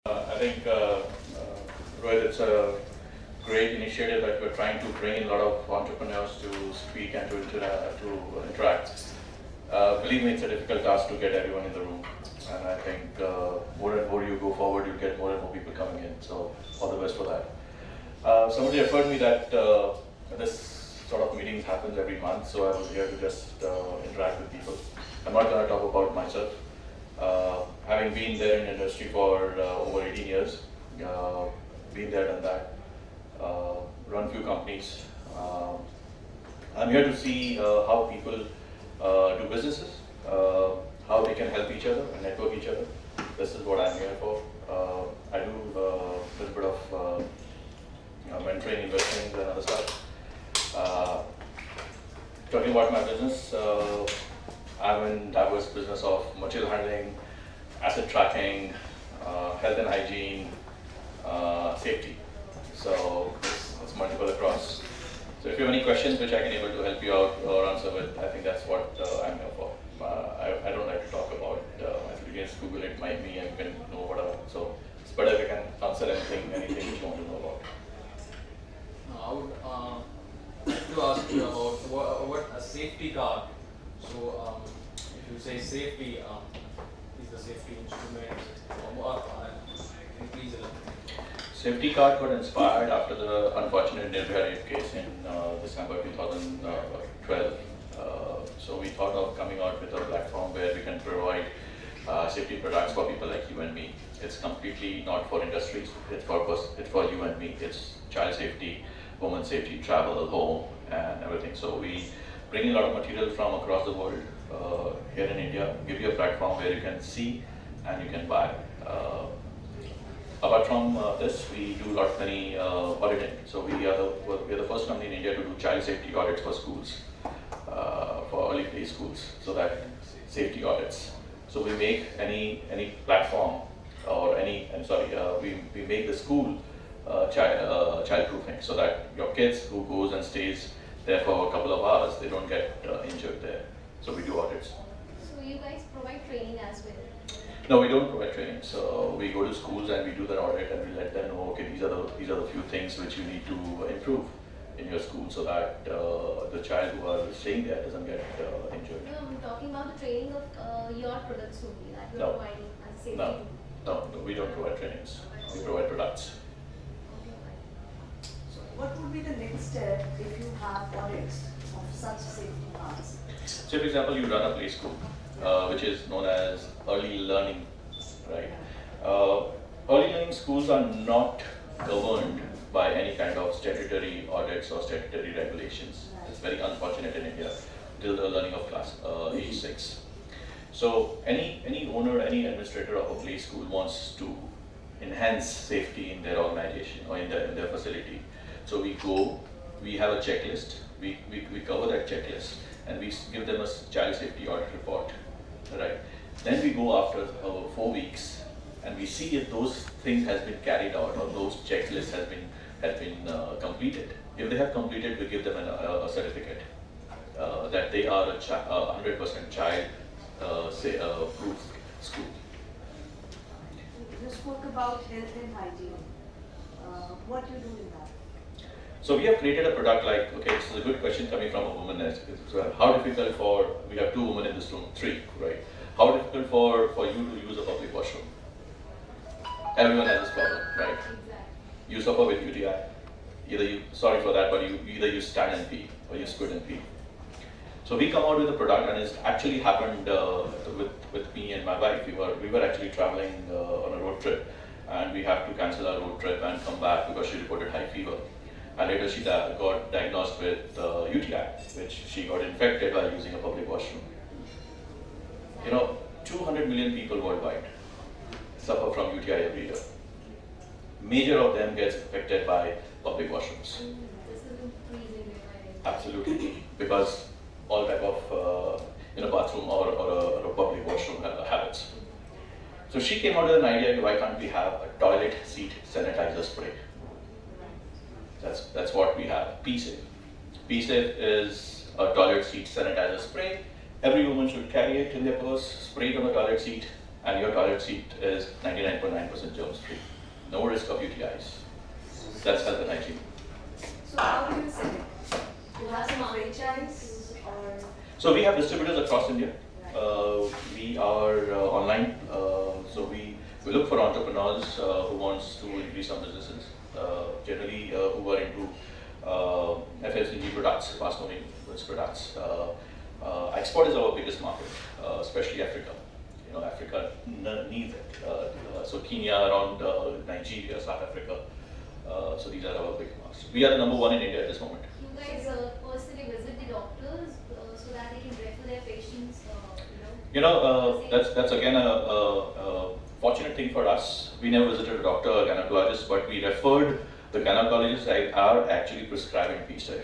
I think, Rohit, it's a great initiative that we're trying to bring in a lot of entrepreneurs to speak and to interact. Believe me, it's a difficult task to get everyone in the room. And I think more and more you go forward, you'll get more and more people coming in. So all the best for that. Somebody referred me that this sort of meetings happens every month, so I was here to just interact with people. I'm not going to talk about myself. Having been there in the industry for over 18 years, been there, done that, run few companies. I'm here to see how people do businesses, how they can help each other and network each other. This is what I'm here for. I do a little bit of mentoring, investing, and other stuff. Talking about my business, I'm in diverse business of material handling, asset tracking, health and hygiene, safety. So it's multiple across. So if you have any questions which I can able to help you out or answer with, I think that's what I'm here for. I don't like to talk about, if you just Google it, might me, and you can know whatever. So it's better if I can answer anything which you want to know about. I would like to ask you about what a safety card. So if you say safety, is the safety instrument or what? Please elaborate. Safety card got inspired after the unfortunate Nirbhaya rape case in December 2012. So we thought of coming out with a platform where we can provide safety products for people like you and me. It's completely not for industries. It's for you and me. It's child safety, women safety, travel, home, and everything. So we bring in a lot of material from across the world here in India, give you a platform where you can see and you can buy. Apart from this, we do many auditing. So we're the first company in India to do child safety audits for schools, for early play schools, so that safety audits. So we make any platform or we make the school child-proofing, so that your kids who goes and stays there for a couple of hours, they don't get injured there. So we do audits. So you guys provide training as well? No, we don't provide training. So we go to schools and we do the audit and we let them know, okay, these are the few things which you need to improve in your school, so that the child who are staying there doesn't get injured. No, I'm talking about the training of your products only that you're No. providing as safety. No, we don't provide trainings. We provide products. So what would be the next step if you have audits of such safety cards? So, for example, you run a play school, which is known as early learning, right? Early learning schools are not governed by any kind of statutory audits or statutory regulations. It's very unfortunate in India till the learning of class age 6. So any owner, any administrator of a play school wants to enhance safety in their organization or in their facility. So we have a checklist, we cover that checklist, and we give them a child safety audit report, right? Then we go after 4 weeks and we see if those things has been carried out or those checklists has been completed. If they have completed, we give them a certificate that they are a 100% child proof school. You spoke about health and hygiene. What you do in that? So we have created a product like, okay, this is a good question coming from a woman. How difficult we have 2 women in this room, 3, right? How difficult for you to use a public washroom? Everyone has this problem, right? Exactly. You suffer with UTI. Sorry for that, but either you stand and pee or you squid and pee. So we come out with a product, and it's actually happened with me and my wife. We were actually traveling on a road trip, and we had to cancel our road trip and come back because she reported high fever. And later she got diagnosed with UTI, which she got infected while using a public washroom. 200 million people worldwide suffer from UTI every year. Major of them gets affected by public washrooms. This is increasing. Absolutely, because all type of bathroom or a public washroom habits. So she came out with an idea: why can't we have a toilet seat sanitizer spray? That's what we have. P-Safe. P-Safe is a toilet seat sanitizer spray. Every woman should carry it in their purse, spray it on the toilet seat, and your toilet seat is 99.9% germs free. No risk of UTIs. That's health and hygiene. So how do you sell it? You have some franchise or? So we have distributors across India. We are online. So we look for entrepreneurs who wants to increase some businesses. Generally, who are into FMCG products, fast-moving goods products. Export is our biggest market, especially Africa. You know, Africa needs it. So Kenya, around Nigeria, South Africa. So these are our big markets. We are the number one in India at this moment. You guys personally visit the doctors so that they can refer their patients, That's again a fortunate thing for us. We never visited a doctor or gynecologist, but we referred the gynecologists are actually prescribing PSAFE.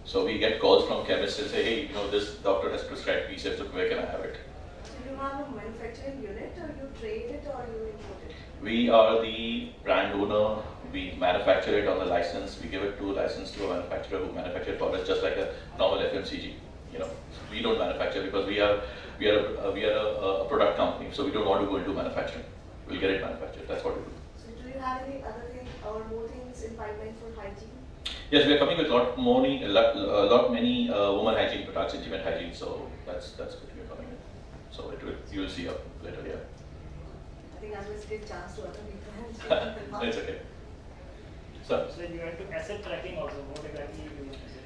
So we get calls from chemists and say, hey, this doctor has prescribed PSAFE, so where can I have it? So you have a manufacturing unit, or you trade it, or you import it? We are the brand owner. We manufacture it on the license. We give it to a license to a manufacturer who manufactures products just like a normal FMCG. We don't manufacture because we are a product company, so we don't want to go into manufacturing. We'll get it manufactured. That's what we do. So do you have any other thing or more things in pipeline for hygiene? Yes, we are coming with a lot many woman hygiene products, intimate hygiene. So that's what we are coming with. So you will see up later. Yeah. I think I must give chance to other people. It's okay. So you are into asset tracking also. What exactly you do asset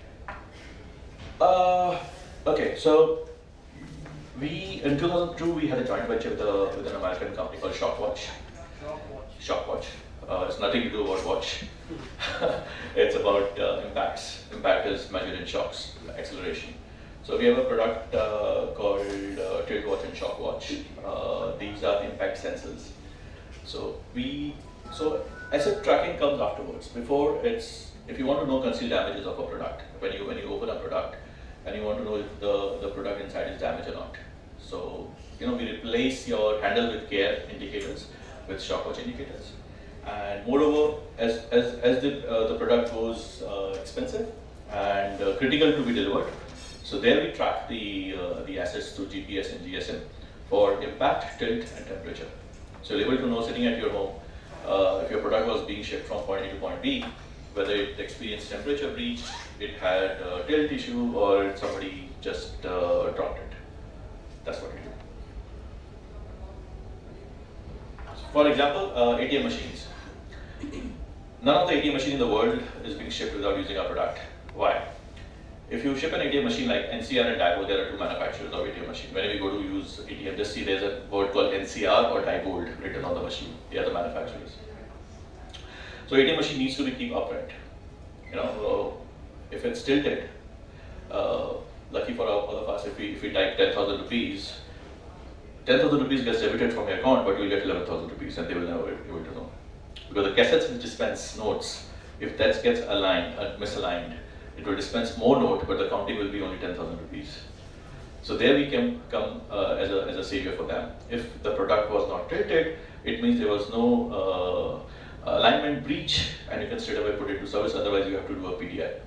tracking? Okay, so in 2002 we had a joint venture with an American company called Shockwatch. Shockwatch. It's nothing to do about watch. It's about impacts. Impact is measured in shocks, acceleration. So we have a product called Tilt Watch and Shockwatch. These are impact sensors. So asset tracking comes afterwards. Before if you want to know concealed damages of a product, when you open a product and you want to know if the product inside is damaged or not. So we replace your handle with care indicators with Shockwatch indicators. And moreover, as the product goes expensive and critical to be delivered, so there we track the assets through GPS and GSM for impact, tilt, and temperature. So you're able to know sitting at your home if your product was being shipped from point A to point B, whether it experienced temperature breach, it had a tilt issue, or somebody just dropped it. That's what we do. For example, ATM machines. None of the ATM machine in the world is being shipped without using our product. Why? If you ship an ATM machine like NCR and Diebold, there are two manufacturers of ATM machine. Whenever you go to use ATM, just see there's a word called NCR or Diebold written on the machine. They are the manufacturers. So ATM machine needs to be kept upright. If it's tilted, lucky for all of us, if we type 10,000 rupees, 10,000 rupees gets debited from your account, but you'll get 11,000 rupees, and they will never be able to know. Because the cassettes which dispense notes, if that gets misaligned, it will dispense more note, but the counting will be only 10,000 rupees. So there we can come as a savior for them. If the product was not tilted, it means there was no alignment breach, and you can straight away put it to service. Otherwise, you have to do a PDI.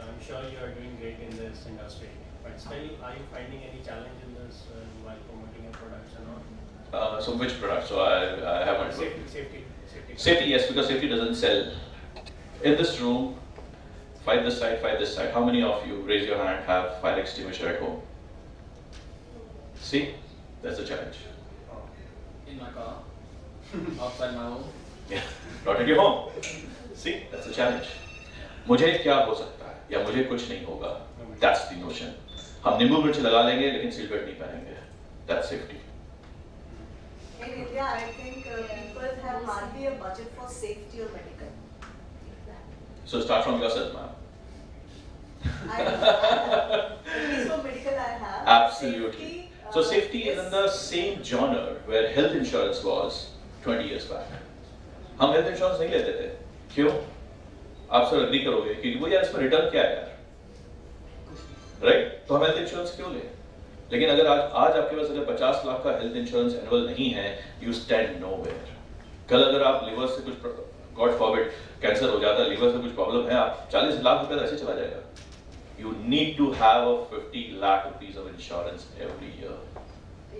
I'm sure you are doing great in this industry, but still, are you finding any challenge in this while promoting your products and all? So which product? So I haven't. Safety. Safety, yes, because safety doesn't sell. In this room, fight this side, fight this side. How many of you, raise your hand, have fire extinguisher at home? See, that's the challenge. In my car, outside my home. Yeah, not at your home. See, that's the challenge. मुझे क्या हो सकता है या मुझे कुछ नहीं होगा. That's the notion. हम नींबू मिर्च लगा लेंगे लेकिन सीट बेल्ट नहीं पहनेंगे. That's safety. In India, I think people have hardly a budget for safety or medical. So start from yourself, ma'am. At least for medical, I have. Absolutely. Safety, So safety is in the same genre where health insurance was 20 years back. हम health insurance नहीं लेते थे. क्यों? आप sir agree करोगे क्योंकि वो यार इसमें रिटर्न क्या है यार? राइट? तो हम हेल्थ इंश्योरेंस क्यों लें? लेकिन अगर आज आपके पास अगर 50 लाख का हेल्थ इंश्योरेंस एनुअल नहीं है, यू स्टैंड नोवेयर. कल अगर आप लिवर से कुछ गॉड फॉरबिड कैंसर हो जाता है, लिवर से कुछ प्रॉब्लम है, आप 40 लाख रुपए ऐसे चला जाएगा. You need to have a 50 lakh rupees of insurance every year.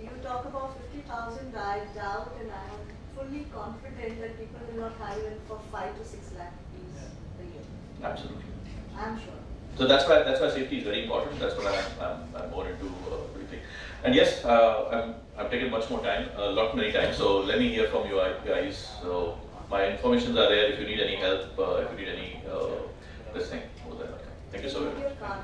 You talk about 50,000, I doubt, and I am fully confident that people will not hire even for 5 to 6 lakh rupees a year. Absolutely. I'm sure. So that's why safety is very important. That's what I'm more into briefing. And yes, I'm taking much more time, many times. So let me hear from you guys. So my informations are there. If you need any help, if you need any this thing, thank you so very much. Your card.